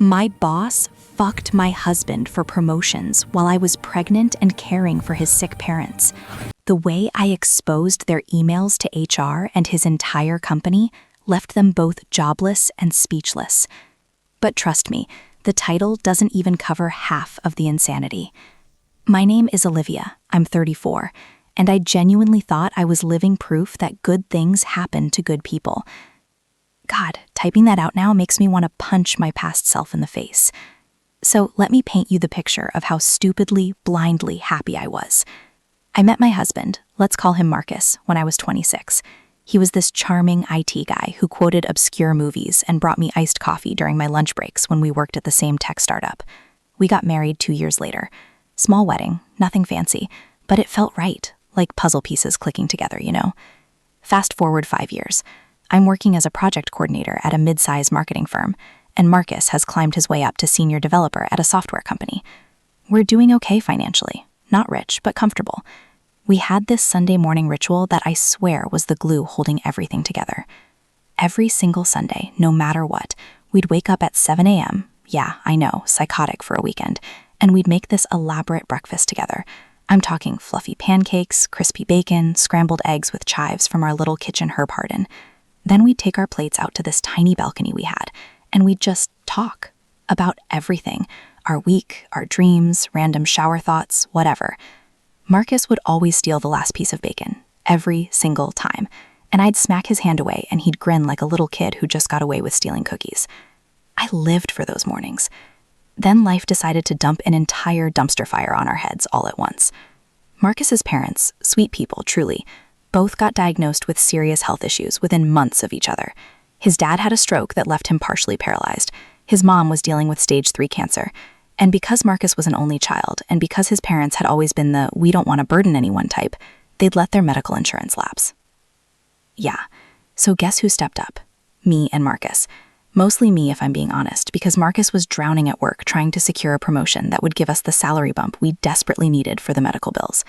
My boss fucked my husband for promotions while I was pregnant and caring for his sick parents. The way I exposed their emails to HR and his entire company left them both jobless and speechless. But trust me, the title doesn't even cover half of the insanity. My name is Olivia, I'm 34, and I genuinely thought I was living proof that good things happen to good people. God, typing that out now makes me want to punch my past self in the face. So let me paint you the picture of how stupidly, blindly happy I was. I met my husband, let's call him Marcus, when I was 26. He was this charming IT guy who quoted obscure movies and brought me iced coffee during my lunch breaks when we worked at the same tech startup. We got married 2 years later. Small wedding, nothing fancy, but it felt right, like puzzle pieces clicking together, you know? Fast forward 5 years. I'm working as a project coordinator at a mid-size marketing firm, and Marcus has climbed his way up to senior developer at a software company. We're doing okay financially, not rich, but comfortable. We had this Sunday morning ritual that I swear was the glue holding everything together. Every single Sunday, no matter what, we'd wake up at 7 a.m., yeah, I know, psychotic for a weekend, and we'd make this elaborate breakfast together. I'm talking fluffy pancakes, crispy bacon, scrambled eggs with chives from our little kitchen herb garden. Then we'd take our plates out to this tiny balcony we had, and we'd just talk about everything, our week, our dreams, random shower thoughts, whatever. Marcus would always steal the last piece of bacon, every single time, and I'd smack his hand away and he'd grin like a little kid who just got away with stealing cookies. I lived for those mornings. Then life decided to dump an entire dumpster fire on our heads all at once. Marcus's parents, sweet people truly, both got diagnosed with serious health issues within months of each other. His dad had a stroke that left him partially paralyzed. His mom was dealing with stage 3 cancer. And because Marcus was an only child, and because his parents had always been the we don't want to burden anyone type, they'd let their medical insurance lapse. Yeah, so guess who stepped up? Me and Marcus. Mostly me, if I'm being honest, because Marcus was drowning at work trying to secure a promotion that would give us the salary bump we desperately needed for the medical bills.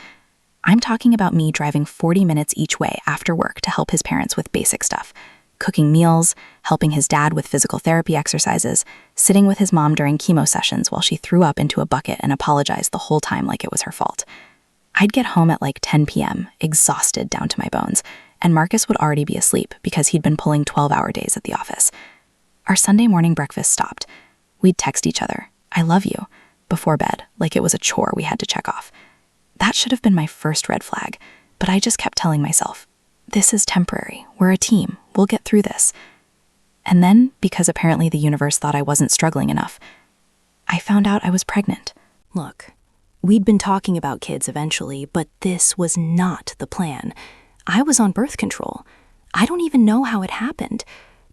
I'm talking about me driving 40 minutes each way after work to help his parents with basic stuff. Cooking meals, helping his dad with physical therapy exercises, sitting with his mom during chemo sessions while she threw up into a bucket and apologized the whole time like it was her fault. I'd get home at like 10 p.m., exhausted down to my bones, and Marcus would already be asleep because he'd been pulling 12-hour days at the office. Our Sunday morning breakfast stopped. We'd text each other, "I love you," before bed, like it was a chore we had to check off. That should have been my first red flag, but I just kept telling myself, this is temporary, we're a team, we'll get through this. And then, because apparently the universe thought I wasn't struggling enough, I found out I was pregnant. Look, we'd been talking about kids eventually, but this was not the plan. I was on birth control. I don't even know how it happened,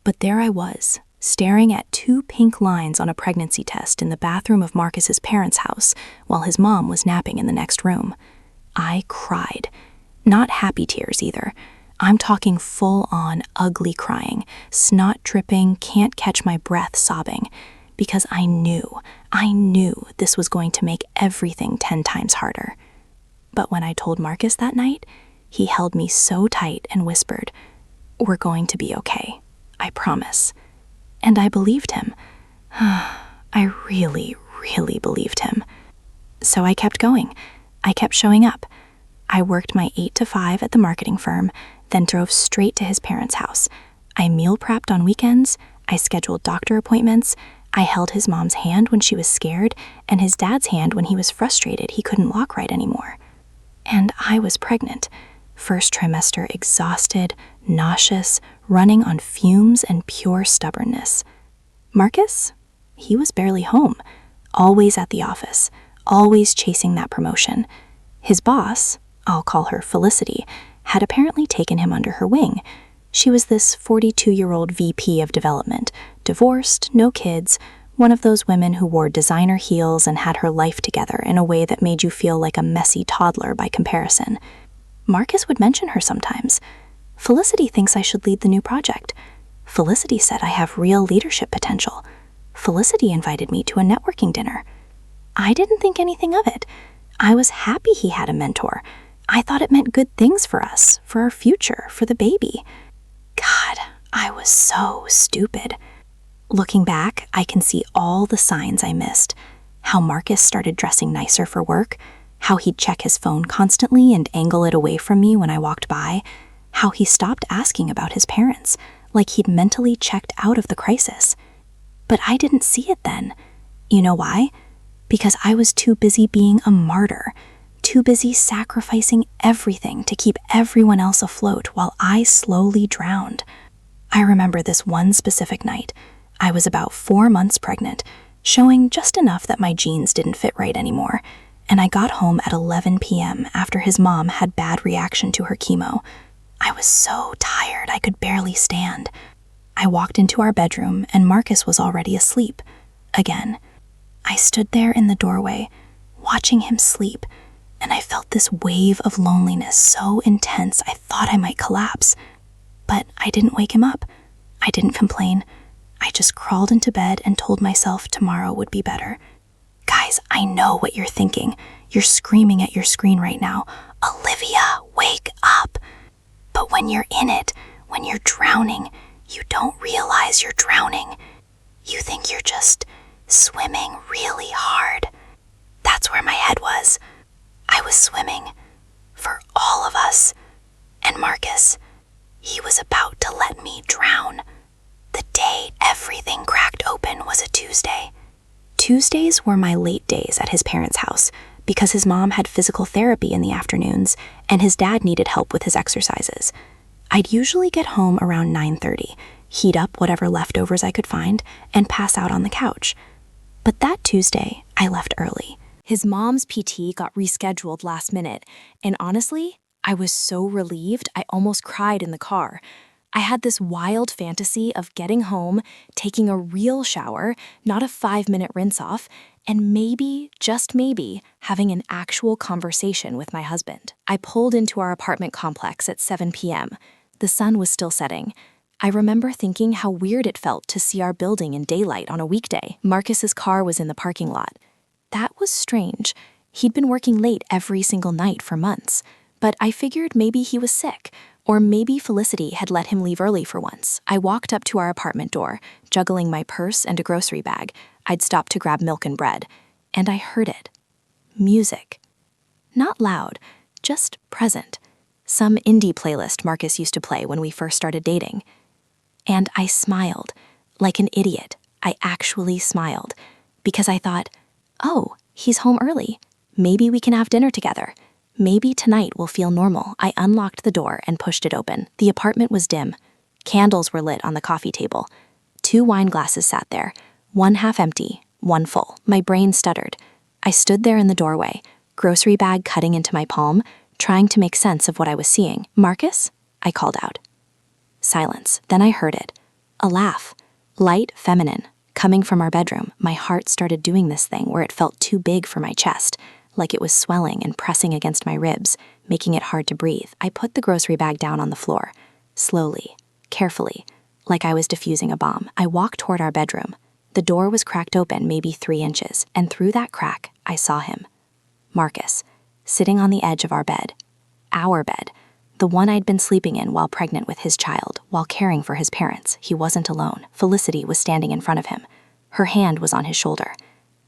but there I was, staring at 2 pink lines on a pregnancy test in the bathroom of Marcus's parents' house while his mom was napping in the next room. I cried. Not happy tears either. I'm talking full-on ugly crying, snot dripping, can't catch my breath sobbing, because I knew this was going to make everything 10 times harder. But when I told Marcus that night, he held me so tight and whispered, "We're going to be okay, I promise." And I believed him. I really, really believed him. So I kept going. I kept showing up. I worked my 8 to 5 at the marketing firm, then drove straight to his parents' house. I meal prepped on weekends. I scheduled doctor appointments. I held his mom's hand when she was scared, and his dad's hand when he was frustrated he couldn't walk right anymore. And I was pregnant. First trimester exhausted, nauseous, running on fumes and pure stubbornness. Marcus? He was barely home, always at the office, always chasing that promotion. His boss, I'll call her Felicity, had apparently taken him under her wing. She was this 42-year-old VP of development, divorced, no kids, one of those women who wore designer heels and had her life together in a way that made you feel like a messy toddler by comparison. Marcus would mention her sometimes. Felicity thinks I should lead the new project. Felicity said I have real leadership potential. Felicity invited me to a networking dinner. I didn't think anything of it. I was happy he had a mentor. I thought it meant good things for us, for our future, for the baby. God, I was so stupid. Looking back, I can see all the signs I missed. How Marcus started dressing nicer for work, how he'd check his phone constantly and angle it away from me when I walked by, how he stopped asking about his parents, like he'd mentally checked out of the crisis. But I didn't see it then. You know why? Because I was too busy being a martyr, too busy sacrificing everything to keep everyone else afloat while I slowly drowned. I remember this one specific night. I was about 4 months pregnant, showing just enough that my jeans didn't fit right anymore, and I got home at 11 p.m. after his mom had bad reaction to her chemo. I was so tired I could barely stand. I walked into our bedroom and Marcus was already asleep. Again. I stood there in the doorway, watching him sleep, and I felt this wave of loneliness so intense I thought I might collapse. But I didn't wake him up. I didn't complain. I just crawled into bed and told myself tomorrow would be better. Guys, I know what you're thinking. You're screaming at your screen right now, "Olivia, wake up!" But when you're in it, when you're drowning, you don't realize you're drowning. You think you're just swimming really hard. That's where my head was. I was swimming for all of us. And Marcus, he was about to let me drown. The day everything cracked open was a Tuesday. Tuesdays were my late days at his parents' house because his mom had physical therapy in the afternoons and his dad needed help with his exercises. I'd usually get home around 9:30, heat up whatever leftovers I could find, and pass out on the couch. But that Tuesday, I left early. His mom's PT got rescheduled last minute, and honestly, I was so relieved I almost cried in the car. I had this wild fantasy of getting home, taking a real shower, not a 5-minute rinse off, and maybe, just maybe, having an actual conversation with my husband. I pulled into our apartment complex at 7 p.m. The sun was still setting. I remember thinking how weird it felt to see our building in daylight on a weekday. Marcus's car was in the parking lot. That was strange. He'd been working late every single night for months. But I figured maybe he was sick, or maybe Felicity had let him leave early for once. I walked up to our apartment door, juggling my purse and a grocery bag. I'd stopped to grab milk and bread, and I heard it. Music. Not loud, just present. Some indie playlist Marcus used to play when we first started dating. And I smiled, like an idiot. I actually smiled, because I thought, oh, he's home early. Maybe we can have dinner together. Maybe tonight will feel normal. I unlocked the door and pushed it open. The apartment was dim. Candles were lit on the coffee table. 2 wine glasses sat there, one half empty, one full. My brain stuttered. I stood there in the doorway, grocery bag cutting into my palm, trying to make sense of what I was seeing. "Marcus?" I called out. Silence. Then I heard it. A laugh. Light, feminine, coming from our bedroom. My heart started doing this thing where it felt too big for my chest, like it was swelling and pressing against my ribs, making it hard to breathe. I put the grocery bag down on the floor, slowly, carefully, like I was defusing a bomb. I walked toward our bedroom. The door was cracked open maybe 3 inches, and through that crack, I saw him. Marcus, sitting on the edge of our bed. Our bed. The one I'd been sleeping in while pregnant with his child, while caring for his parents. He wasn't alone. Felicity was standing in front of him. Her hand was on his shoulder.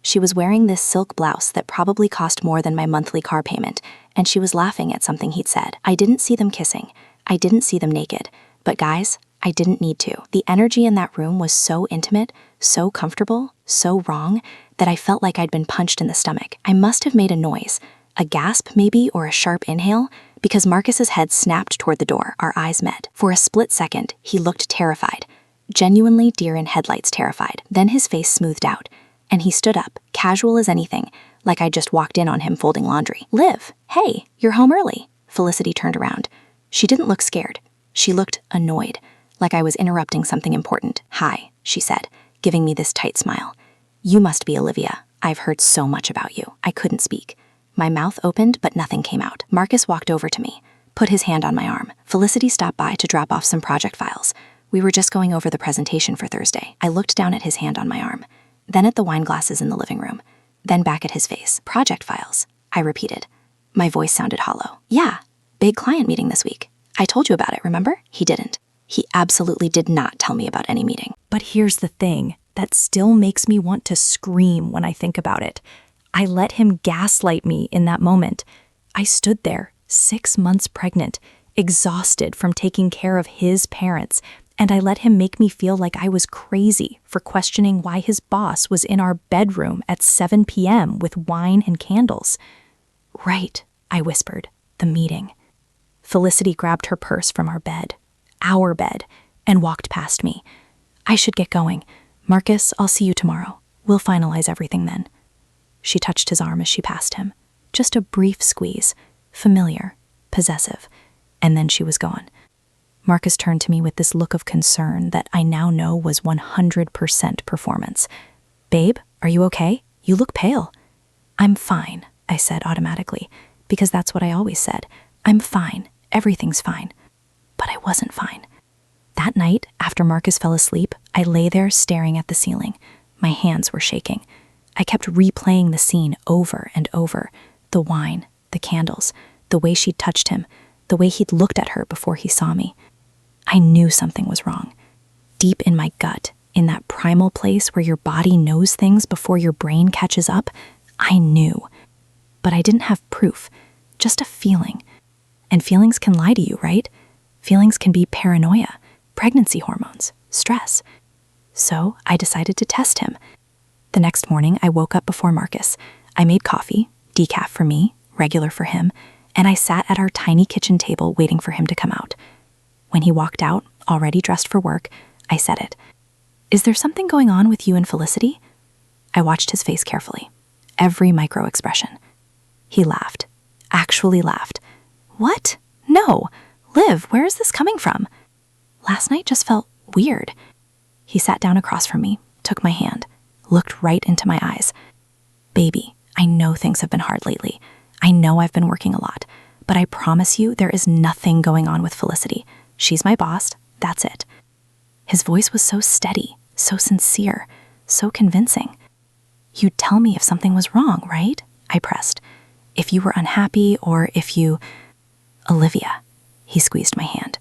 She was wearing this silk blouse that probably cost more than my monthly car payment, and she was laughing at something he'd said. I didn't see them kissing. I didn't see them naked. But guys, I didn't need to. The energy in that room was so intimate, so comfortable, so wrong, that I felt like I'd been punched in the stomach. I must have made a noise, a gasp maybe, or a sharp inhale, because Marcus's head snapped toward the door. Our eyes met. For a split second, he looked terrified, genuinely deer-in-headlights terrified. Then his face smoothed out, and he stood up, casual as anything, like I'd just walked in on him folding laundry. "Liv, hey, you're home early." Felicity turned around. She didn't look scared. She looked annoyed, like I was interrupting something important. "Hi," she said, giving me this tight smile. "You must be Olivia. I've heard so much about you." I couldn't speak. My mouth opened, but nothing came out. Marcus walked over to me, put his hand on my arm. Felicity stopped by to drop off some project files. We were just going over the presentation for Thursday. I looked down at his hand on my arm, then at the wine glasses in the living room, then back at his face. "Project files," I repeated. My voice sounded hollow. "Yeah, big client meeting this week. I told you about it, remember?" He didn't. He absolutely did not tell me about any meeting. But here's the thing that still makes me want to scream when I think about it. I let him gaslight me in that moment. I stood there, 6 months pregnant, exhausted from taking care of his parents, and I let him make me feel like I was crazy for questioning why his boss was in our bedroom at 7 p.m. with wine and candles. "Right," I whispered, "the meeting." Felicity grabbed her purse from our bed, and walked past me. "I should get going. Marcus, I'll see you tomorrow. We'll finalize everything then." She touched his arm as she passed him. Just a brief squeeze, familiar, possessive, and then she was gone. Marcus turned to me with this look of concern that I now know was 100% performance. "Babe, are you okay? You look pale." "I'm fine," I said automatically, because that's what I always said. "I'm fine. Everything's fine." But I wasn't fine. That night, after Marcus fell asleep, I lay there staring at the ceiling. My hands were shaking. I kept replaying the scene over and over. The wine, the candles, the way she'd touched him, the way he'd looked at her before he saw me. I knew something was wrong. Deep in my gut, in that primal place where your body knows things before your brain catches up, I knew. But I didn't have proof, just a feeling. And feelings can lie to you, right? Feelings can be paranoia, pregnancy hormones, stress. So I decided to test him. The next morning, I woke up before Marcus. I made coffee, decaf for me, regular for him, and I sat at our tiny kitchen table waiting for him to come out. When he walked out, already dressed for work, I said it. "Is there something going on with you and Felicity?" I watched his face carefully, every micro expression. He laughed, actually laughed. "What? No. Liv, where is this coming from? Last night just felt weird." He sat down across from me, took my hand, looked right into my eyes. "Baby, I know things have been hard lately. I know I've been working a lot, but I promise you there is nothing going on with Felicity. She's my boss, that's it." His voice was so steady, so sincere, so convincing. "You'd tell me if something was wrong, right?" I pressed. "If you were unhappy or if you—" "Olivia," he squeezed my hand.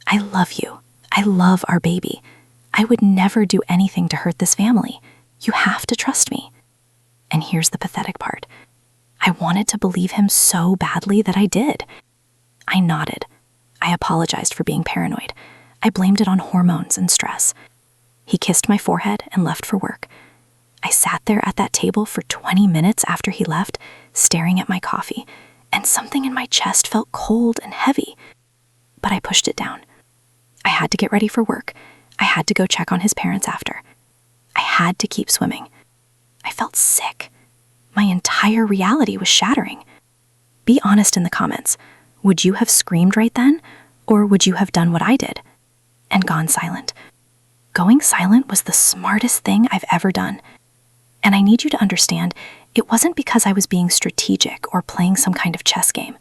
"I love you. I love our baby. I would never do anything to hurt this family. You have to trust me." And here's the pathetic part. I wanted to believe him so badly that I did. I nodded. I apologized for being paranoid. I blamed it on hormones and stress. He kissed my forehead and left for work. I sat there at that table for 20 minutes after he left, staring at my coffee, and something in my chest felt cold and heavy. But I pushed it down. I had to get ready for work. I had to go check on his parents after. I had to keep swimming. I felt sick. My entire reality was shattering. Be honest in the comments. Would you have screamed right then, or would you have done what I did and gone silent? Going silent was the smartest thing I've ever done. And I need you to understand, it wasn't because I was being strategic or playing some kind of chess game.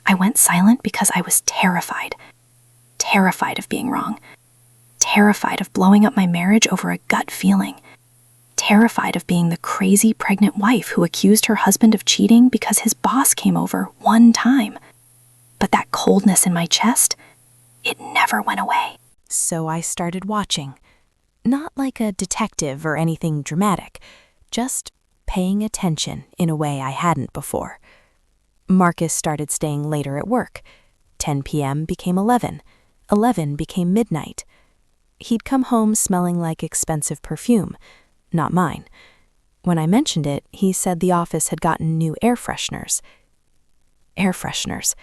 I went silent because I was terrified. Terrified of being wrong. Terrified of blowing up my marriage over a gut feeling. Terrified of being the crazy pregnant wife who accused her husband of cheating because his boss came over one time. But that coldness in my chest, it never went away. So I started watching. Not like a detective or anything dramatic, just paying attention in a way I hadn't before. Marcus started staying later at work. 10 p.m. became 11. 11 became midnight. He'd come home smelling like expensive perfume, not mine. When I mentioned it, he said the office had gotten new air fresheners. Air fresheners.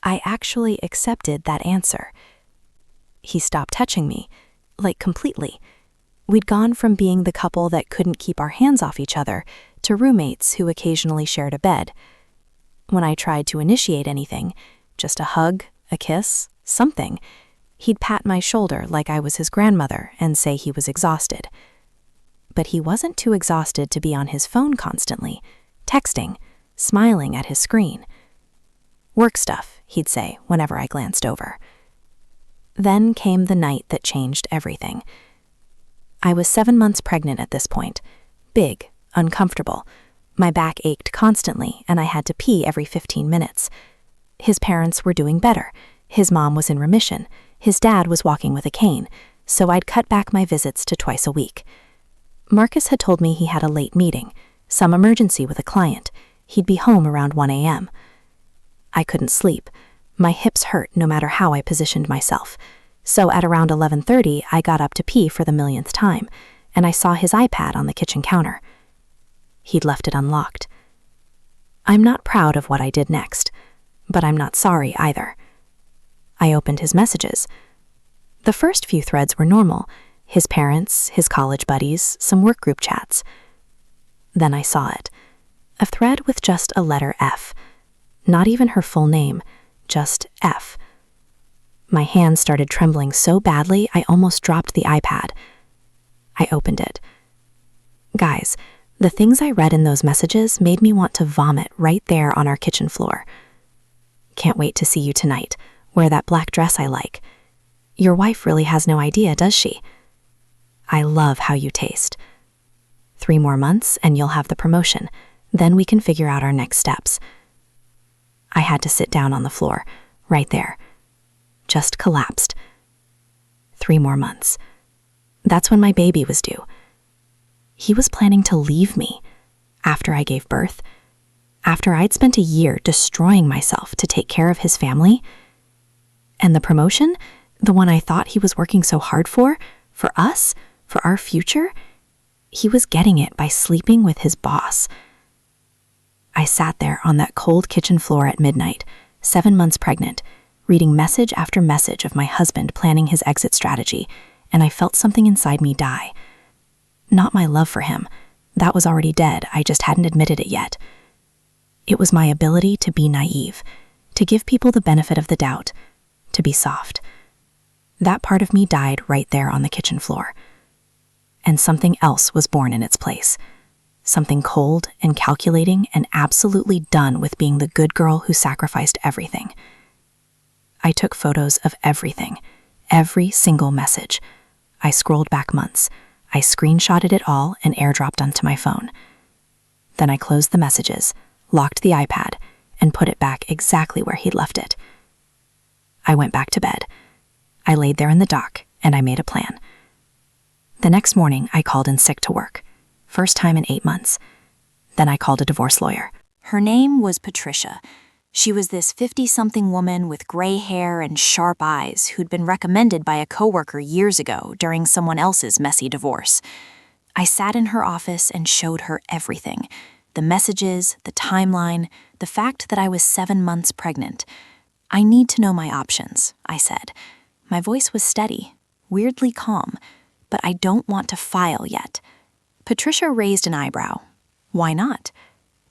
I actually accepted that answer. He stopped touching me, like completely. We'd gone from being the couple that couldn't keep our hands off each other to roommates who occasionally shared a bed. When I tried to initiate anything, just a hug, a kiss, something, he'd pat my shoulder like I was his grandmother and say he was exhausted. But he wasn't too exhausted to be on his phone constantly, texting, smiling at his screen. "Work stuff," he'd say whenever I glanced over. Then came the night that changed everything. I was 7 months pregnant at this point. Big, uncomfortable. My back ached constantly, and I had to pee every 15 minutes. His parents were doing better. His mom was in remission, his dad was walking with a cane, so I'd cut back my visits to twice a week. Marcus had told me he had a late meeting, some emergency with a client. He'd be home around 1 a.m. I couldn't sleep. My hips hurt no matter how I positioned myself. So at around 11:30, I got up to pee for the millionth time, and I saw his iPad on the kitchen counter. He'd left it unlocked. I'm not proud of what I did next, but I'm not sorry either. I opened his messages. The first few threads were normal: his parents, his college buddies, some work group chats. Then I saw it. A thread with just a letter F. Not even her full name, just F. My hands started trembling so badly I almost dropped the iPad. I opened it. Guys, the things I read in those messages made me want to vomit right there on our kitchen floor. Can't wait to see you tonight. Wear that black dress I like. Your wife really has no idea, does she? I love how you taste. 3 more months and you'll have the promotion. Then we can figure out our next steps. I had to sit down on the floor, right there. Just collapsed. 3 more months. That's when my baby was due. He was planning to leave me after I gave birth, after I'd spent a year destroying myself to take care of his family. And the promotion, the one I thought he was working so hard for us, for our future, he was getting it by sleeping with his boss. I sat there on that cold kitchen floor at midnight, 7 months pregnant, reading message after message of my husband planning his exit strategy, and I felt something inside me die. Not my love for him. That was already dead, I just hadn't admitted it yet. It was my ability to be naive, to give people the benefit of the doubt, to be soft. That part of me died right there on the kitchen floor. And something else was born in its place. Something cold and calculating and absolutely done with being the good girl who sacrificed everything. I took photos of everything, every single message. I scrolled back months. I screenshotted it all and airdropped onto my phone. Then I closed the messages, locked the iPad, and put it back exactly where he'd left it. I went back to bed. I laid there in the dock, and I made a plan. The next morning, I called in sick to work. First time in 8 months. Then I called a divorce lawyer. Her name was Patricia. She was this 50-something woman with gray hair and sharp eyes who'd been recommended by a coworker years ago during someone else's messy divorce. I sat in her office and showed her everything. The messages, the timeline, the fact that I was 7 months pregnant. I need to know my options, I said. My voice was steady, weirdly calm, but I don't want to file yet. Patricia raised an eyebrow. Why not?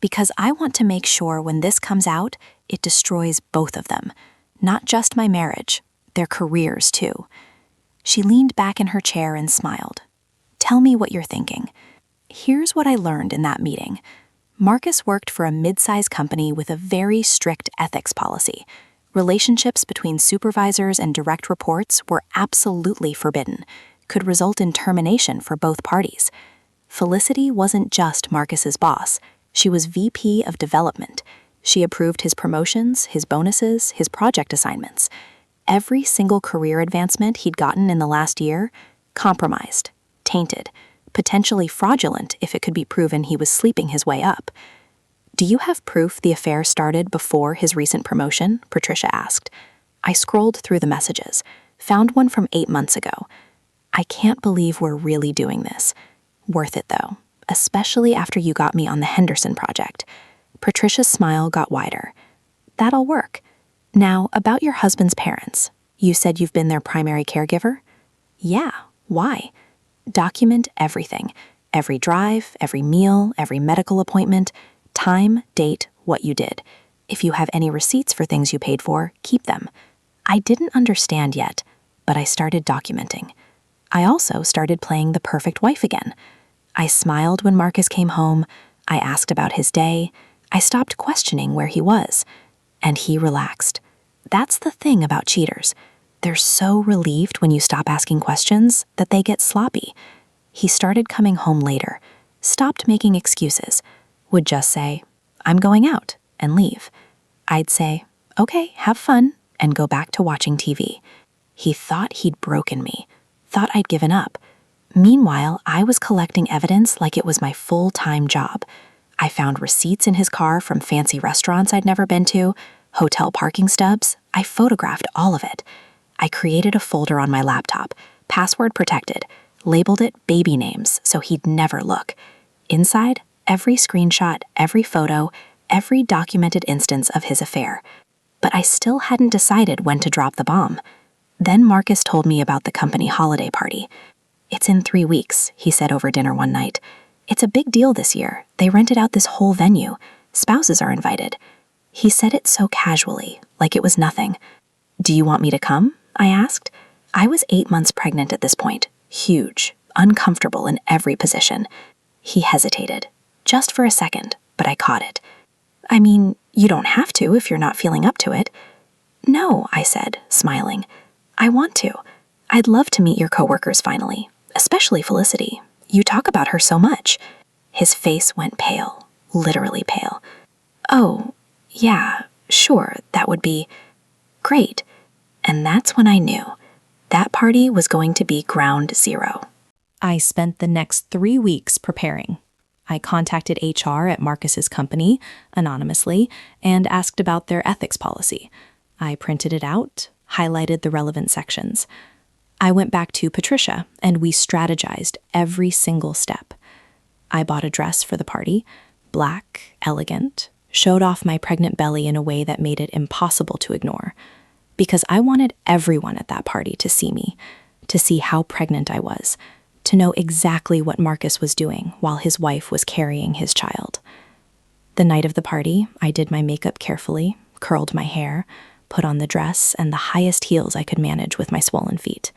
Because I want to make sure when this comes out, it destroys both of them. Not just my marriage, their careers too. She leaned back in her chair and smiled. Tell me what you're thinking. Here's what I learned in that meeting. Marcus worked for a mid-sized company with a very strict ethics policy. Relationships between supervisors and direct reports were absolutely forbidden, could result in termination for both parties. Felicity wasn't just Marcus's boss. She was VP of development. She approved his promotions, his bonuses, his project assignments. Every single career advancement he'd gotten in the last year, compromised, tainted, potentially fraudulent if it could be proven he was sleeping his way up. Do you have proof the affair started before his recent promotion? Patricia asked. I scrolled through the messages, found one from 8 months ago. I can't believe we're really doing this. Worth it, though, especially after you got me on the Henderson project. Patricia's smile got wider. That'll work. Now, about your husband's parents. You said you've been their primary caregiver? Yeah, why? Document everything. Every drive, every meal, every medical appointment, time, date, what you did. If you have any receipts for things you paid for, keep them. I didn't understand yet, but I started documenting. I also started playing the perfect wife again. I smiled when Marcus came home. I asked about his day. I stopped questioning where he was. And he relaxed. That's the thing about cheaters. They're so relieved when you stop asking questions that they get sloppy. He started coming home later, stopped making excuses, would just say, I'm going out, and leave. I'd say, okay, have fun, and go back to watching TV. He thought he'd broken me, thought I'd given up. Meanwhile, I was collecting evidence like it was my full-time job. I found receipts in his car from fancy restaurants I'd never been to, hotel parking stubs. I photographed all of it. I created a folder on my laptop, password protected, labeled it baby names so he'd never look. Inside, every screenshot, every photo, every documented instance of his affair. But I still hadn't decided when to drop the bomb. Then Marcus told me about the company holiday party. "It's in 3 weeks," he said over dinner one night. "It's a big deal this year. They rented out this whole venue. Spouses are invited." He said it so casually, like it was nothing. "Do you want me to come?" I asked. I was 8 months pregnant at this point, huge, uncomfortable in every position. He hesitated, just for a second, but I caught it. "I mean, you don't have to if you're not feeling up to it." "No," I said, smiling. "I want to. I'd love to meet your coworkers finally, especially Felicity. You talk about her so much." His face went pale, literally pale. "Oh, yeah, sure, that would be great." And that's when I knew that party was going to be ground zero. I spent the next 3 weeks preparing. I contacted HR at Marcus's company, anonymously, and asked about their ethics policy. I printed it out, highlighted the relevant sections. I went back to Patricia, and we strategized every single step. I bought a dress for the party, black, elegant, showed off my pregnant belly in a way that made it impossible to ignore. Because I wanted everyone at that party to see me, to see how pregnant I was, to know exactly what Marcus was doing while his wife was carrying his child. The night of the party, I did my makeup carefully, curled my hair, put on the dress and the highest heels I could manage with my swollen feet.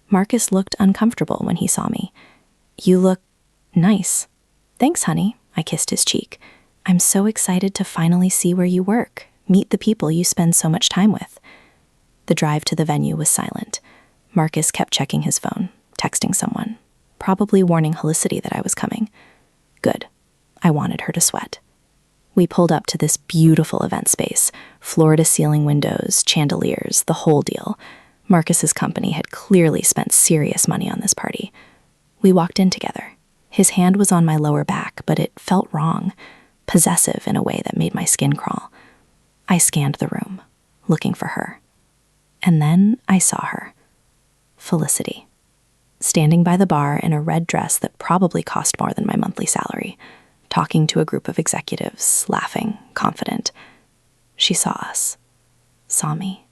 Marcus looked uncomfortable when he saw me. "You look nice." "Thanks, honey," I kissed his cheek. "I'm so excited to finally see where you work, meet the people you spend so much time with." The drive to the venue was silent. Marcus kept checking his phone, texting someone, probably warning Felicity that I was coming. Good. I wanted her to sweat. We pulled up to this beautiful event space, floor-to-ceiling windows, chandeliers, the whole deal. Marcus's company had clearly spent serious money on this party. We walked in together. His hand was on my lower back, but it felt wrong, possessive in a way that made my skin crawl. I scanned the room, looking for her. And then I saw her. Felicity. Standing by the bar in a red dress that probably cost more than my monthly salary, talking to a group of executives, laughing, confident. She saw us. Saw me.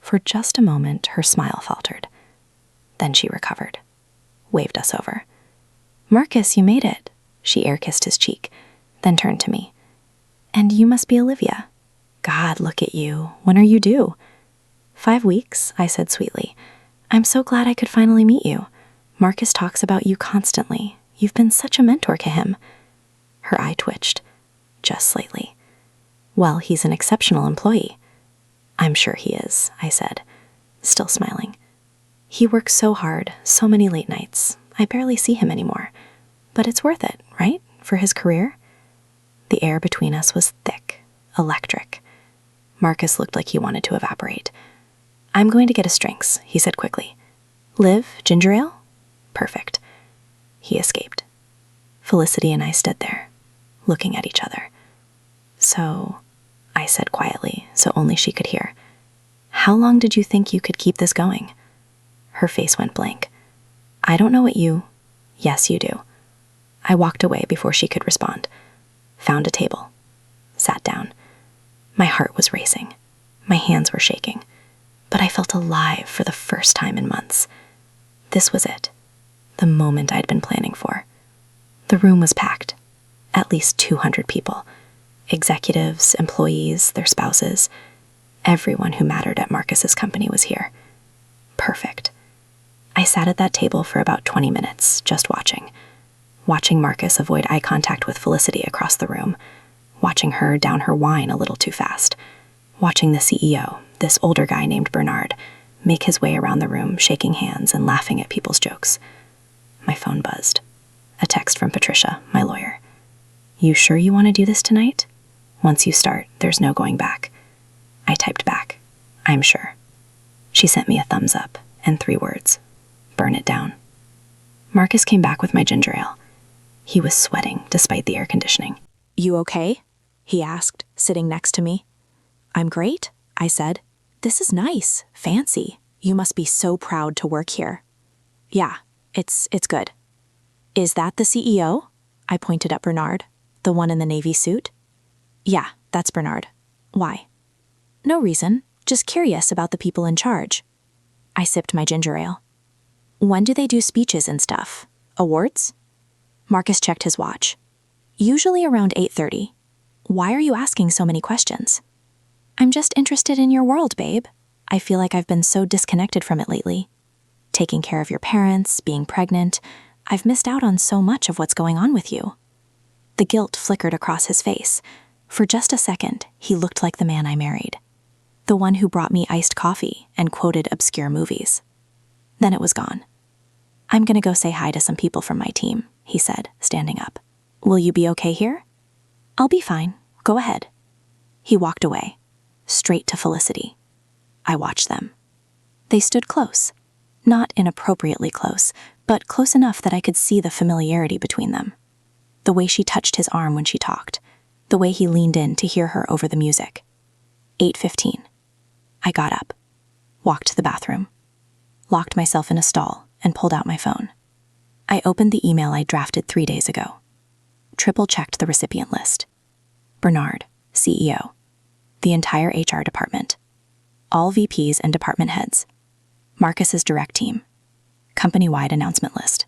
For just a moment, her smile faltered. Then she recovered. Waved us over. "Marcus, you made it." She air-kissed his cheek, then turned to me. "And you must be Olivia. God, look at you. When are you due?" 5 weeks, I said sweetly. "I'm so glad I could finally meet you. Marcus talks about you constantly. You've been such a mentor to him." Her eye twitched, just slightly. "Well, he's an exceptional employee." "I'm sure he is," I said, still smiling. "He works so hard, so many late nights. I barely see him anymore. But it's worth it, right, for his career?" The air between us was thick, electric. Marcus looked like he wanted to evaporate. "I'm going to get us drinks," he said quickly. "Liv, ginger ale?" "Perfect." He escaped. Felicity and I stood there, looking at each other. "So," I said quietly, so only she could hear, "how long did you think you could keep this going?" Her face went blank. "I don't know what you—" "Yes, you do." I walked away before she could respond. Found a table. Sat down. My heart was racing. My hands were shaking. But I felt alive for the first time in months. This was it. The moment I'd been planning for. The room was packed. At least 200 people. Executives, employees, their spouses. Everyone who mattered at Marcus's company was here. Perfect. I sat at that table for about 20 minutes, just watching. Watching Marcus avoid eye contact with Felicity across the room. Watching her down her wine a little too fast. Watching the CEO, this older guy named Bernard, make his way around the room, shaking hands and laughing at people's jokes. My phone buzzed. A text from Patricia, my lawyer. "You sure you want to do this tonight? Once you start, there's no going back." I typed back. I'm sure. She sent me a thumbs up and 3 words. Burn it down. Marcus came back with my ginger ale. He was sweating despite the air conditioning. You okay? He asked, sitting next to me. I'm great, I said. This is nice, fancy. You must be so proud to work here. Yeah, it's good. Is that the CEO? I pointed at Bernard, the one in the navy suit. Yeah, that's Bernard. Why? No reason, just curious about the people in charge. I sipped my ginger ale. When do they do speeches and stuff? Awards? Marcus checked his watch. Usually around 8:30. Why are you asking so many questions? I'm just interested in your world, babe. I feel like I've been so disconnected from it lately. Taking care of your parents, being pregnant, I've missed out on so much of what's going on with you. The guilt flickered across his face. For just a second, he looked like the man I married. The one who brought me iced coffee and quoted obscure movies. Then it was gone. I'm gonna go say hi to some people from my team, he said, standing up. Will you be okay here? I'll be fine. Go ahead. He walked away, straight to Felicity. I watched them. They stood close. Not inappropriately close, but close enough that I could see the familiarity between them. The way she touched his arm when she talked. The way he leaned in to hear her over the music. 8:15. I got up, walked to the bathroom, locked myself in a stall, and pulled out my phone. I opened the email I drafted 3 days ago. Triple-checked the recipient list. Bernard, CEO. The entire HR department. All VPs and department heads. Marcus's direct team. Company-wide announcement list.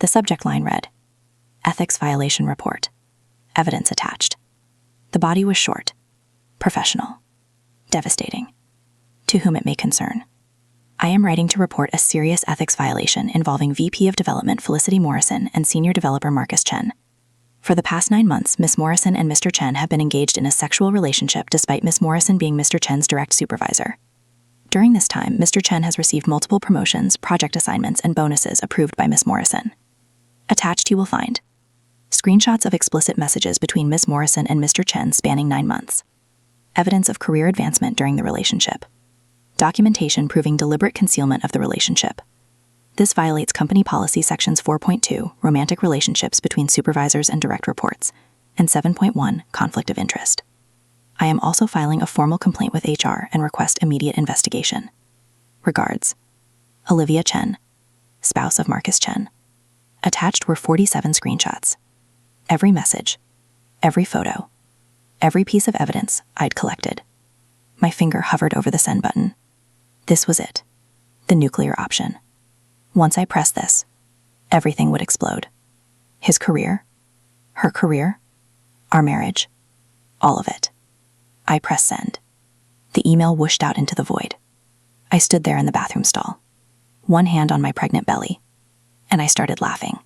The subject line read, Ethics Violation Report. Evidence attached. The body was short, professional, devastating. To whom it may concern. I am writing to report a serious ethics violation involving VP of Development Felicity Morrison and Senior Developer Marcus Chen. For the past 9 months, Miss Morrison and Mr. Chen have been engaged in a sexual relationship despite Miss Morrison being Mr. Chen's direct supervisor. During this time, Mr. Chen has received multiple promotions, project assignments, and bonuses approved by Miss Morrison. Attached you will find screenshots of explicit messages between Miss Morrison and Mr. Chen spanning 9 months. Evidence of career advancement during the relationship. Documentation proving deliberate concealment of the relationship. This violates Company Policy Sections 4.2, Romantic Relationships between Supervisors and Direct Reports, and 7.1, Conflict of Interest. I am also filing a formal complaint with HR and request immediate investigation. Regards. Olivia Chen, spouse of Marcus Chen. Attached were 47 screenshots. Every message, every photo, every piece of evidence I'd collected. My finger hovered over the send button. This was it. The nuclear option. Once I pressed this, everything would explode. His career, her career, our marriage, all of it. I pressed send. The email whooshed out into the void. I stood there in the bathroom stall, one hand on my pregnant belly, and I started laughing.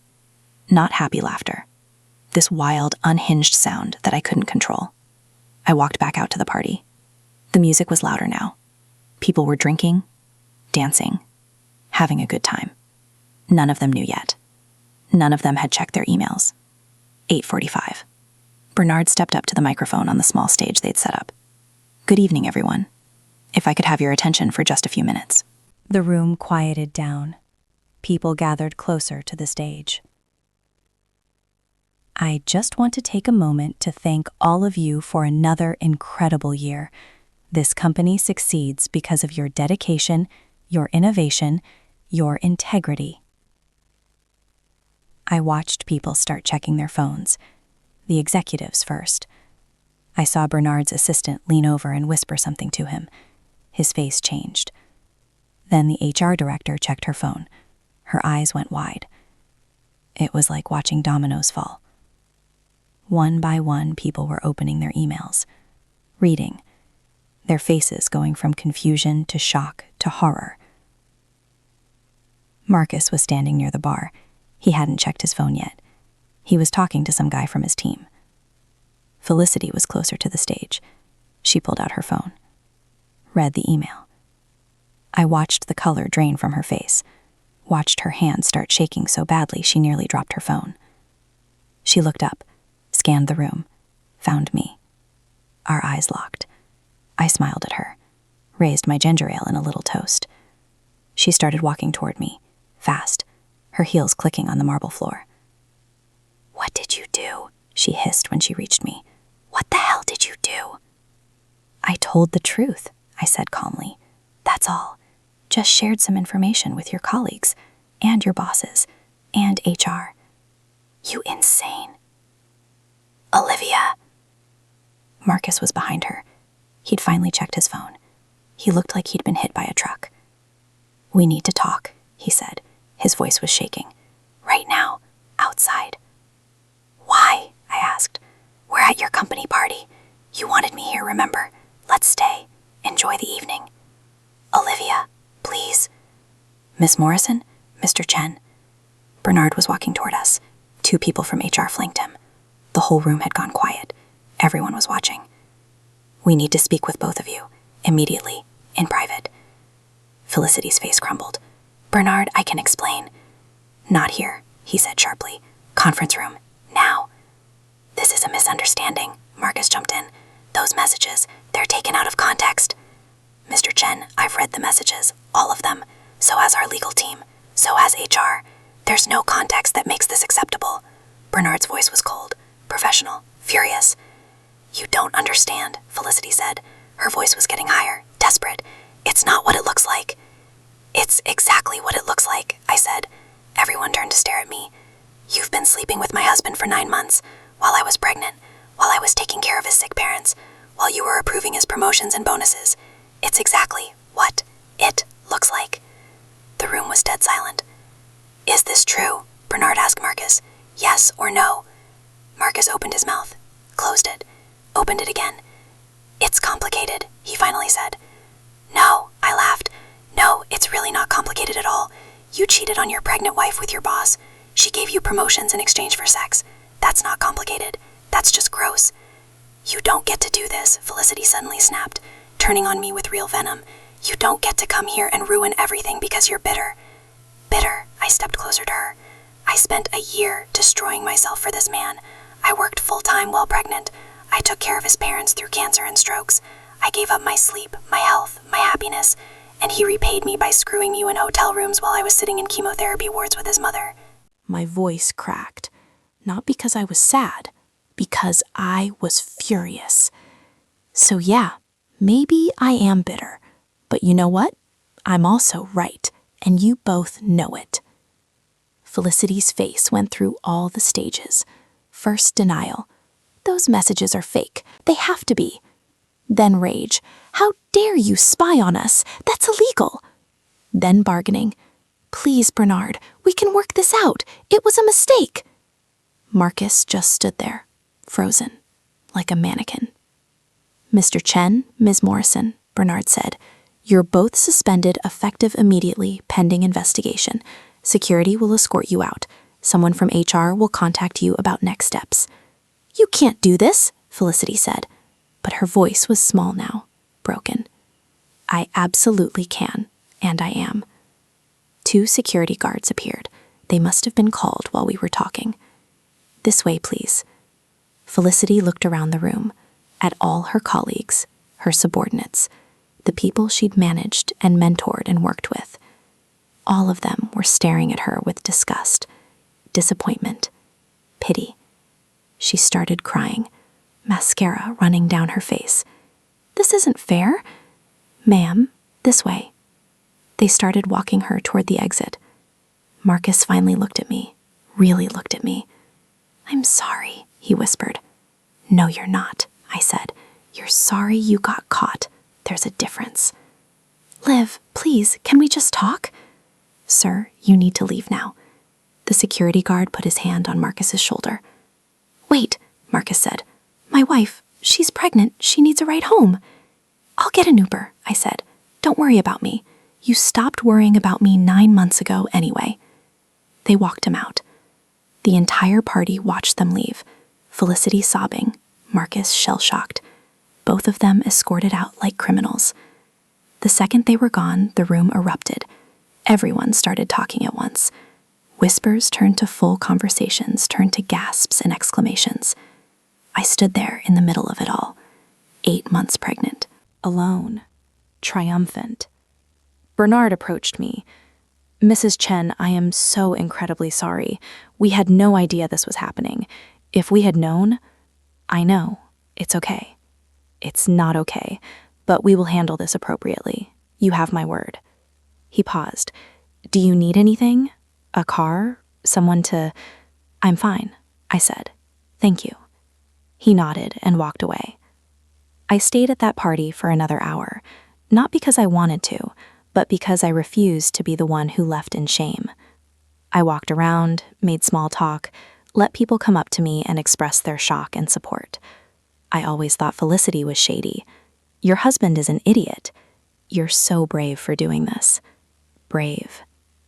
Not happy laughter. This wild, unhinged sound that I couldn't control. I walked back out to the party. The music was louder now. People were drinking, dancing, having a good time. None of them knew yet. None of them had checked their emails. 8:45. Bernard stepped up to the microphone on the small stage they'd set up. Good evening, everyone. If I could have your attention for just a few minutes. The room quieted down. People gathered closer to the stage. I just want to take a moment to thank all of you for another incredible year. This company succeeds because of your dedication, your innovation, your integrity. I watched people start checking their phones. The executives first. I saw Bernard's assistant lean over and whisper something to him. His face changed. Then the HR director checked her phone. Her eyes went wide. It was like watching dominoes fall. One by one, people were opening their emails, reading, their faces going from confusion to shock to horror. Marcus was standing near the bar. He hadn't checked his phone yet. He was talking to some guy from his team. Felicity was closer to the stage. She pulled out her phone, read the email. I watched the color drain from her face, watched her hand start shaking so badly she nearly dropped her phone. She looked up, scanned the room, found me. Our eyes locked. I smiled at her, raised my ginger ale in a little toast. She started walking toward me, fast, her heels clicking on the marble floor. "What did you do?" she hissed when she reached me. "What the hell did you do?" "I told the truth," I said calmly. "That's all. Just shared some information with your colleagues, and your bosses, and HR." "You insane." "Olivia." Marcus was behind her. He'd finally checked his phone. He looked like he'd been hit by a truck. "We need to talk," he said. His voice was shaking. "Right now, outside." "Why?" I asked. "We're at your company party. You wanted me here, remember? Let's stay. Enjoy the evening." "Olivia, please." "Miss Morrison? Mr. Chen?" Bernard was walking toward us. 2 people from HR flanked him. The whole room had gone quiet. Everyone was watching. "We need to speak with both of you, immediately, in private." Felicity's face crumbled. "Bernard, I can explain." "Not here," he said sharply. "Conference room, now." "This is a misunderstanding," Marcus jumped in. "Those messages, they're taken out of context." "Mr. Chen, I've read the messages, all of them. So has our legal team. So has HR. There's no context that makes this acceptable." Bernard's voice was cold, professional, furious. "You don't understand," Felicity said. Her voice was getting higher, desperate. "It's not what it looks like." "It's exactly what it looks like," I said. Everyone turned to stare at me. "You've been sleeping with my husband for 9 months, while I was pregnant, while I was taking care of his sick parents, while you were approving his promotions and bonuses. It's exactly what it looks like." The room was dead silent. "Is this true?" Bernard asked Marcus. "Yes or no?" Marcus opened his mouth, closed it, opened it again. "It's complicated," he finally said. "No," I laughed. "No, it's really not complicated at all. You cheated on your pregnant wife with your boss. She gave you promotions in exchange for sex. That's not complicated. That's just gross." "You don't get to do this," Felicity suddenly snapped, turning on me with real venom. "You don't get to come here and ruin everything because you're bitter." "Bitter?" I stepped closer to her. "I spent a year destroying myself for this man. I worked full-time while pregnant. I took care of his parents through cancer and strokes. I gave up my sleep, my health, my happiness, and he repaid me by screwing you in hotel rooms while I was sitting in chemotherapy wards with his mother." My voice cracked, not because I was sad, because I was furious. "So yeah, maybe I am bitter, but you know what? I'm also right, and you both know it." Felicity's face went through all the stages. First, denial. "Those messages are fake. They have to be." Then rage. "How dare you spy on us? That's illegal." Then bargaining. "Please, Bernard, we can work this out. It was a mistake." Marcus just stood there, frozen, like a mannequin. "Mr. Chen, Ms. Morrison," Bernard said, "you're both suspended effective immediately, pending investigation. Security will escort you out. Someone from HR will contact you about next steps." "You can't do this," Felicity said, but her voice was small now, broken. "I absolutely can, and I am." 2 security guards appeared. They must have been called while we were talking. "This way, please." Felicity looked around the room, at all her colleagues, her subordinates, the people she'd managed and mentored and worked with. All of them were staring at her with disgust, disappointment, pity. She started crying, mascara running down her face. "This isn't fair." "Ma'am, this way." They started walking her toward the exit. Marcus finally looked at me, really looked at me. "I'm sorry," he whispered. "No, you're not," I said. "You're sorry you got caught. There's a difference." "Liv, please, can we just talk?" "Sir, you need to leave now." The security guard put his hand on Marcus's shoulder. "Wait," Marcus said. "My wife, she's pregnant. She needs a ride home." "I'll get an Uber," I said. "Don't worry about me. You stopped worrying about me 9 months ago anyway." They walked him out. The entire party watched them leave, Felicity sobbing, Marcus shell-shocked. Both of them escorted out like criminals. The second they were gone, the room erupted. Everyone started talking at once. Whispers turned to full conversations, turned to gasps and exclamations. I stood there in the middle of it all, 8 months pregnant, alone, triumphant. Bernard approached me. "Mrs. Chen, I am so incredibly sorry. We had no idea this was happening. If we had known..." "I know. It's okay." "It's not okay, but we will handle this appropriately. You have my word." He paused. "Do you need anything? A car? Someone to..." "I'm fine," I said. "Thank you." He nodded and walked away. I stayed at that party for another hour, not because I wanted to, but because I refused to be the one who left in shame. I walked around, made small talk, let people come up to me and express their shock and support. I always thought Felicity was shady. "Your husband is an idiot. You're so brave for doing this." Brave.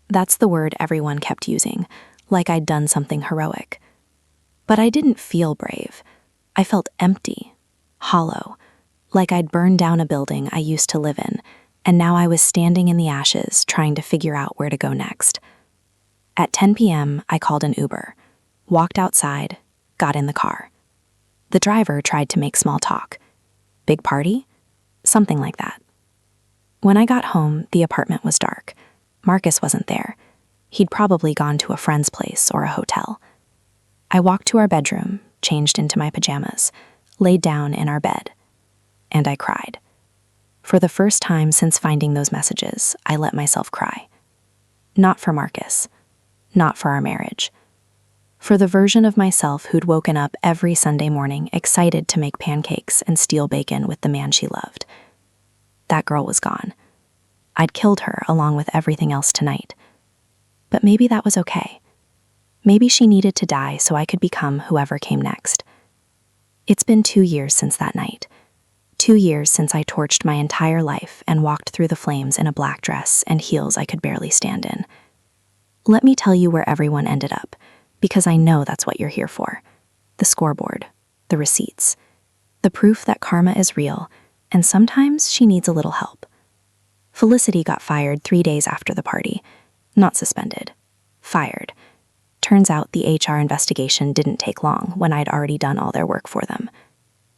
That's the word everyone kept using, like I'd done something heroic. But I didn't feel brave. I felt empty, hollow, like I'd burned down a building I used to live in, and now I was standing in the ashes trying to figure out where to go next. At 10 p.m., I called an Uber, walked outside, got in the car. The driver tried to make small talk. "Big party?" Something like that. When I got home, the apartment was dark. Marcus wasn't there. He'd probably gone to a friend's place or a hotel. I walked to our bedroom, changed into my pajamas, laid down in our bed, and I cried. For the first time since finding those messages, I let myself cry. Not for Marcus, not for our marriage. For the version of myself who'd woken up every Sunday morning excited to make pancakes and steal bacon with the man she loved. That girl was gone. I'd killed her along with everything else tonight. But maybe that was okay. Maybe she needed to die so I could become whoever came next. It's been 2 years since that night. 2 years since I torched my entire life and walked through the flames in a black dress and heels I could barely stand in. Let me tell you where everyone ended up, because I know that's what you're here for. The scoreboard, the receipts, the proof that karma is real, and sometimes she needs a little help. Felicity got fired 3 days after the party. Not suspended. Fired. Turns out the HR investigation didn't take long when I'd already done all their work for them.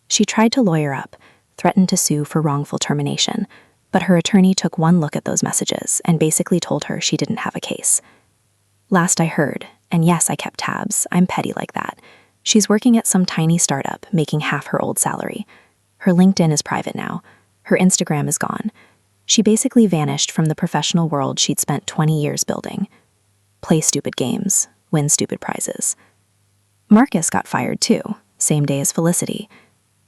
She tried to lawyer up, threatened to sue for wrongful termination, but her attorney took one look at those messages and basically told her she didn't have a case. Last I heard, and yes, I kept tabs, I'm petty like that, she's working at some tiny startup making half her old salary. Her LinkedIn is private now. Her Instagram is gone. She basically vanished from the professional world she'd spent 20 years building. Play stupid games, win stupid prizes. Marcus got fired too, same day as Felicity.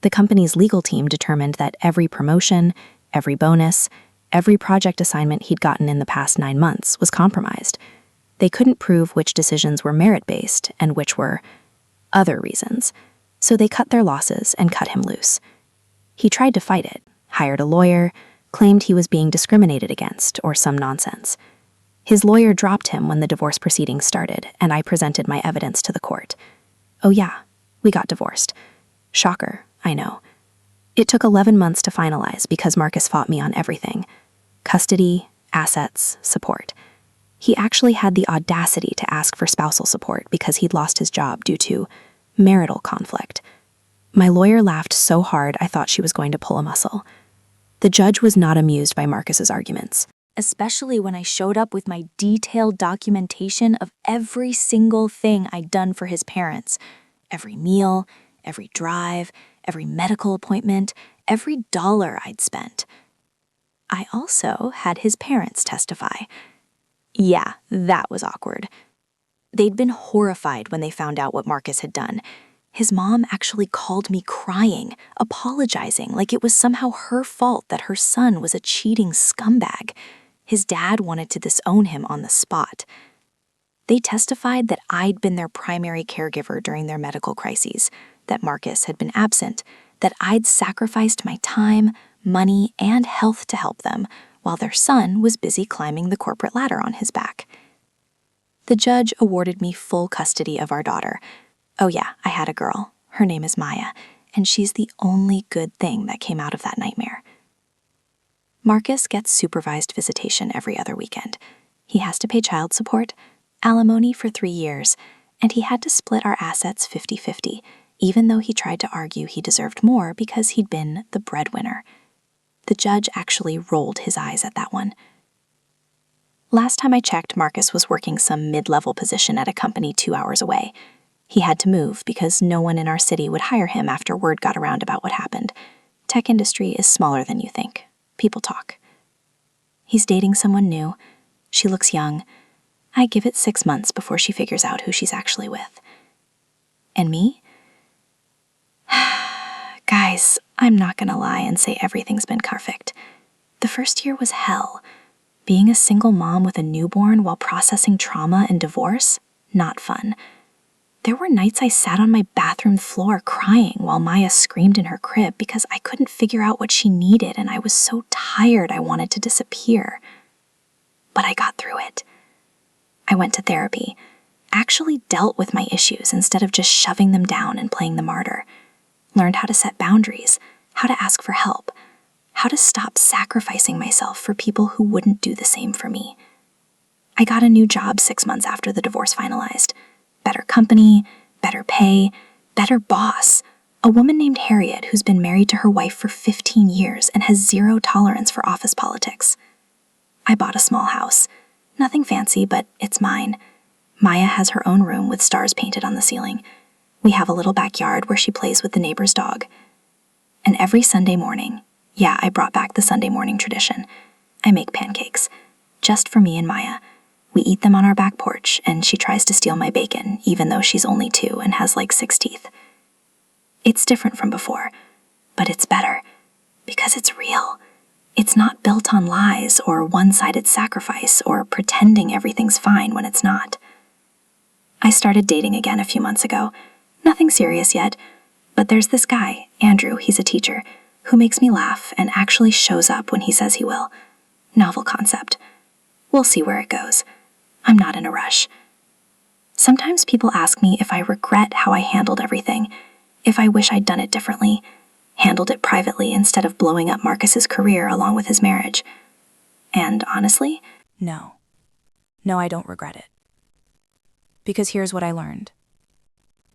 The company's legal team determined that every promotion, every bonus, every project assignment he'd gotten in the past 9 months was compromised. They couldn't prove which decisions were merit-based and which were other reasons, so they cut their losses and cut him loose. He tried to fight it, hired a lawyer, claimed he was being discriminated against or some nonsense. His lawyer dropped him when the divorce proceedings started, and I presented my evidence to the court. Oh yeah, we got divorced. Shocker, I know. It took 11 months to finalize because Marcus fought me on everything. Custody, assets, support. He actually had the audacity to ask for spousal support because he'd lost his job due to marital conflict. My lawyer laughed so hard I thought she was going to pull a muscle. The judge was not amused by Marcus's arguments, especially when I showed up with my detailed documentation of every single thing I'd done for his parents. Every meal, every drive, every medical appointment, every dollar I'd spent. I also had his parents testify. Yeah, that was awkward. They'd been horrified when they found out what Marcus had done. His mom actually called me crying, apologizing like it was somehow her fault that her son was a cheating scumbag. His dad wanted to disown him on the spot. They testified that I'd been their primary caregiver during their medical crises, that Marcus had been absent, that I'd sacrificed my time, money, and health to help them, while their son was busy climbing the corporate ladder on his back. The judge awarded me full custody of our daughter. Oh yeah, I had a girl. Her name is Maya, and she's the only good thing that came out of that nightmare. Marcus gets supervised visitation every other weekend. He has to pay child support, alimony for 3 years, and he had to split our assets 50-50, even though he tried to argue he deserved more because he'd been the breadwinner. The The judge actually rolled his eyes at that one. Last time I checked, Marcus was working some mid-level position at a company 2 hours away. He had to move because no one in our city would hire him after word got around about what happened. Tech industry is smaller than you think. People talk. He's dating someone new. She looks young. I give it 6 months before she figures out who she's actually with. And me? Guys, I'm not gonna lie and say everything's been perfect. The first year was hell. Being a single mom with a newborn while processing trauma and divorce, not fun. There were nights I sat on my bathroom floor crying while Maya screamed in her crib because I couldn't figure out what she needed and I was so tired I wanted to disappear. But I got through it. I went to therapy, actually dealt with my issues instead of just shoving them down and playing the martyr. Learned how to set boundaries, how to ask for help, how to stop sacrificing myself for people who wouldn't do the same for me. I got a new job 6 months after the divorce finalized. Better company, better pay, better boss. A woman named Harriet who's been married to her wife for 15 years and has zero tolerance for office politics. I bought a small house. Nothing fancy, but it's mine. Maya has her own room with stars painted on the ceiling. We have a little backyard where she plays with the neighbor's dog. And every Sunday morning, yeah, I brought back the Sunday morning tradition, I make pancakes, just for me and Maya. We eat them on our back porch, and she tries to steal my bacon, even though she's only 2 and has like 6 teeth. It's different from before, but it's better, because it's real. It's not built on lies or one-sided sacrifice or pretending everything's fine when it's not. I started dating again a few months ago. Nothing serious yet, but there's this guy, Andrew, he's a teacher, who makes me laugh and actually shows up when he says he will. Novel concept. We'll see where it goes. I'm not in a rush. Sometimes people ask me if I regret how I handled everything, if I wish I'd done it differently, handled it privately instead of blowing up Marcus's career along with his marriage. And honestly, No. No, I don't regret it. Because here's what I learned.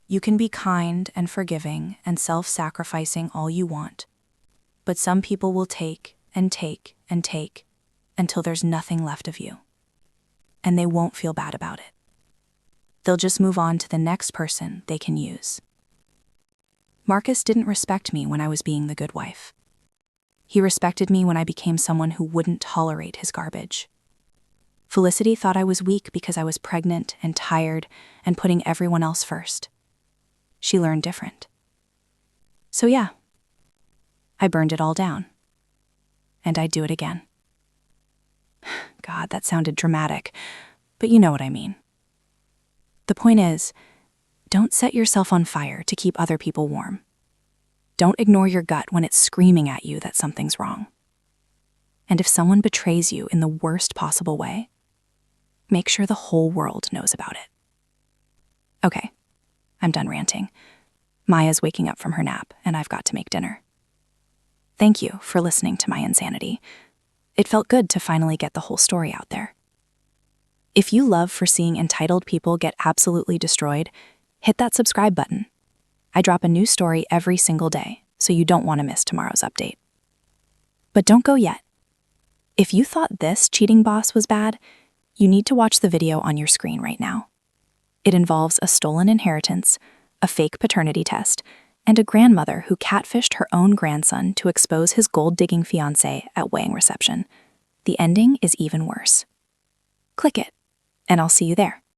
You can be kind and forgiving and self-sacrificing all you want, but some people will take and take and take until there's nothing left of you. And they won't feel bad about it. They'll just move on to the next person they can use. Marcus didn't respect me when I was being the good wife. He respected me when I became someone who wouldn't tolerate his garbage. Felicity thought I was weak because I was pregnant and tired and putting everyone else first. She learned different. So yeah, I burned it all down. And I'd do it again. God, that sounded dramatic, but you know what I mean. The point is, don't set yourself on fire to keep other people warm. Don't ignore your gut when it's screaming at you that something's wrong. And if someone betrays you in the worst possible way, make sure the whole world knows about it. Okay, I'm done ranting. Maya's waking up from her nap, and I've got to make dinner. Thank you for listening to my insanity. It felt good to finally get the whole story out there. If you love for seeing entitled people get absolutely destroyed, hit that subscribe button. I drop a new story every single day, so you don't want to miss tomorrow's update. But don't go yet. If you thought this cheating boss was bad, you need to watch the video on your screen right now. It involves a stolen inheritance, a fake paternity test, and a grandmother who catfished her own grandson to expose his gold-digging fiancé at wedding reception. The ending is even worse. Click it, and I'll see you there.